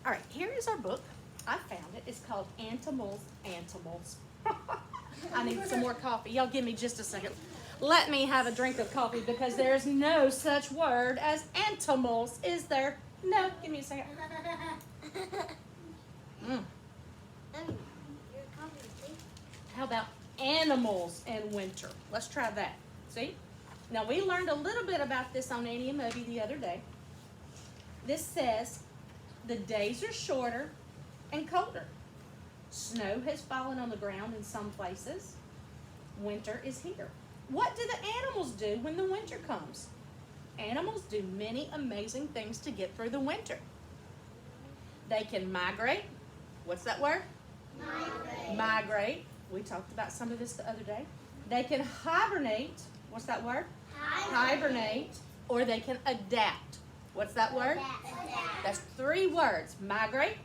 All right, here is our book. I found it. It's called Antimals. I need some more coffee. Y'all give me just a second. Let me have a drink of coffee because there's no such word as antimals, is there? No, give me a second. Mm. How about animals in winter? Let's try that. See? Now, we learned a little bit about this on Annie and Moby the other day. This says the days are shorter and colder. Snow has fallen on the ground in some places. Winter is here. What do the animals do when the winter comes? Animals do many amazing things to get through the winter. They can migrate. What's that word? Migrate. We talked about some of this the other day. They can hibernate. What's that word? Hibernate. Or they can adapt. What's that word? Adapt. That's 3 words. Migrate,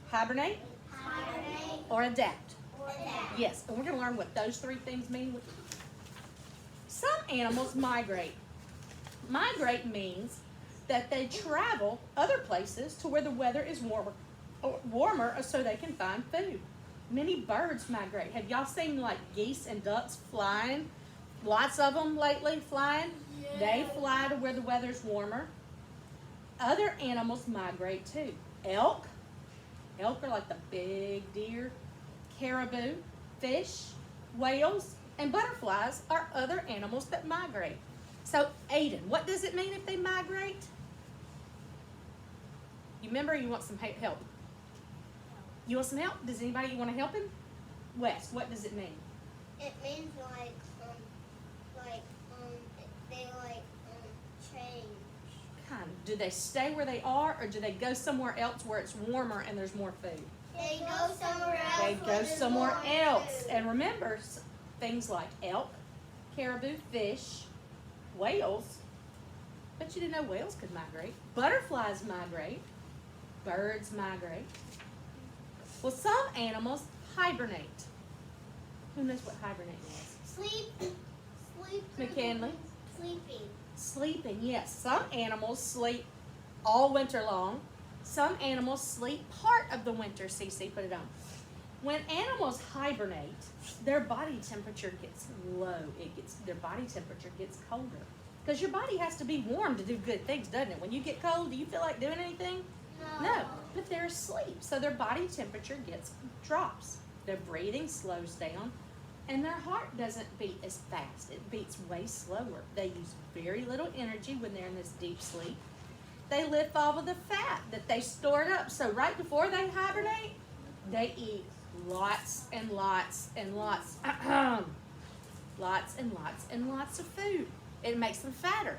hibernate, or adapt. Yes, and we're going to learn what those 3 things mean. Some animals migrate. Migrate means that they travel other places to where the weather is warmer so they can find food. Many birds migrate. Have y'all seen like geese and ducks flying? Lots of them lately flying. Yeah. They fly to where the weather's warmer. Other animals migrate too. Elk are like the big deer. Caribou, fish, whales, and butterflies are other animals that migrate. So, Aiden, what does it mean if they migrate? You remember you want some help. You want some help? Does anybody want to help him? Wes, what does it mean? It means they change. Kind of. Do they stay where they are, or do they go somewhere else where it's warmer and there's more food? They go somewhere else. They go somewhere else. And remember, things like elk, caribou, fish, whales. But you didn't know whales could migrate. Butterflies migrate. Birds migrate. Well, some animals hibernate. Who knows what hibernate means? Sleep. McKinley? Sleeping. Sleeping, yes. Some animals sleep all winter long. Some animals sleep part of the winter. CC, put it on. When animals hibernate, their body temperature gets low. Their body temperature gets colder. Because your body has to be warm to do good things, doesn't it? When you get cold, do you feel like doing anything? No. But they're asleep, so their body temperature drops. Their breathing slows down, and their heart doesn't beat as fast. It beats way slower. They use very little energy when they're in this deep sleep. They live off of the fat that they stored up. So right before they hibernate, they eat lots and lots and lots, lots and lots and lots of food. It makes them fatter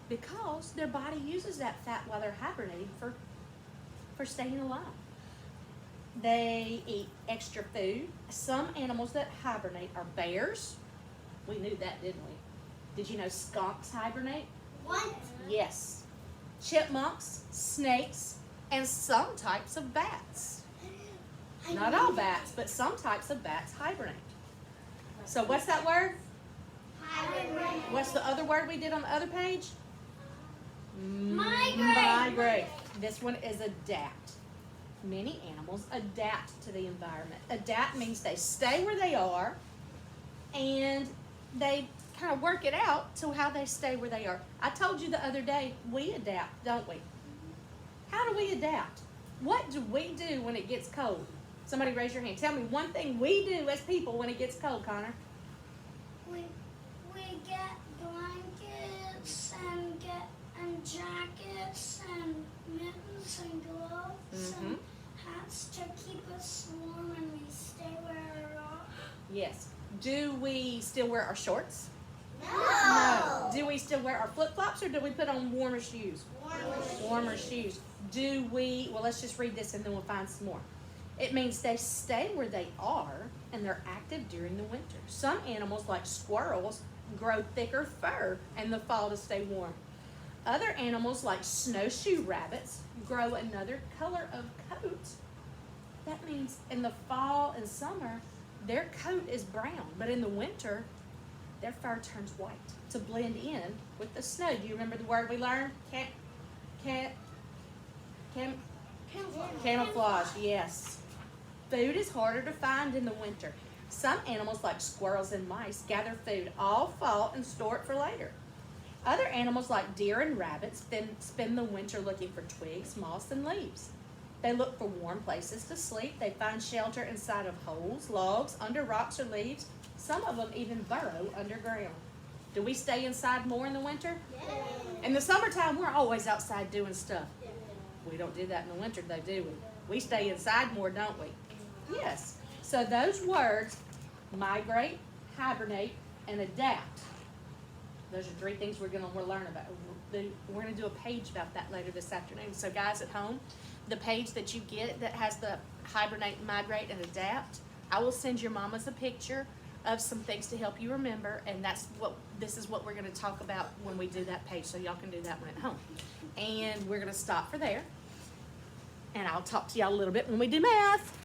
because their body uses that fat while they're hibernating for staying alive. They eat extra food. Some animals that hibernate are bears. We knew that, didn't we? Did you know skunks hibernate? What? Yes. Chipmunks, snakes, and some types of bats. Not all bats, but some types of bats hibernate. So what's that word? Hibernate. What's the other word we did on the other page? Migrate. Migrate. This one is adapt. Many animals adapt to the environment. Adapt means they stay where they are and they kind of work it out to how they stay where they are. I told you the other day, we adapt, don't we? How do we adapt? What do we do when it gets cold? Somebody raise your hand. Tell me one thing we do as people when it gets cold, Connor. We get blankets and jackets and mittens and gloves and hats to keep us warm and we stay where we are. Yes. Do we still wear our shorts? No. Do we still wear our flip-flops or do we put on warmer shoes? Warmer shoes. Do we, well, let's just read this and then we'll find some more. It means they stay where they are and they're active during the winter. Some animals, like squirrels, grow thicker fur in the fall to stay warm. Other animals, like snowshoe rabbits, grow another color of coat. That means in the fall and summer, their coat is brown, but in the winter, their fur turns white to blend in with the snow. Do you remember the word we learned? Camouflage, yes. Food is harder to find in the winter. Some animals, like squirrels and mice, gather food all fall and store it for later. Other animals, like deer and rabbits, spend the winter looking for twigs, moss, and leaves. They look for warm places to sleep. They find shelter inside of holes, logs, under rocks or leaves. Some of them even burrow underground. Do we stay inside more in the winter? In the summertime, we're always outside doing stuff. We don't do that in the winter, though, do we? We stay inside more, don't we? Yes. So those words, migrate, hibernate, and adapt. Those are three things we're going to learn about. We're going to do a page about that later this afternoon. So guys at home, the page that you get that has the hibernate, migrate, and adapt, I will send your mamas a picture of some things to help you remember, and this is what we're going to talk about when we do that page, so y'all can do that one at home. And we're going to stop for there, and I'll talk to y'all a little bit when we do math.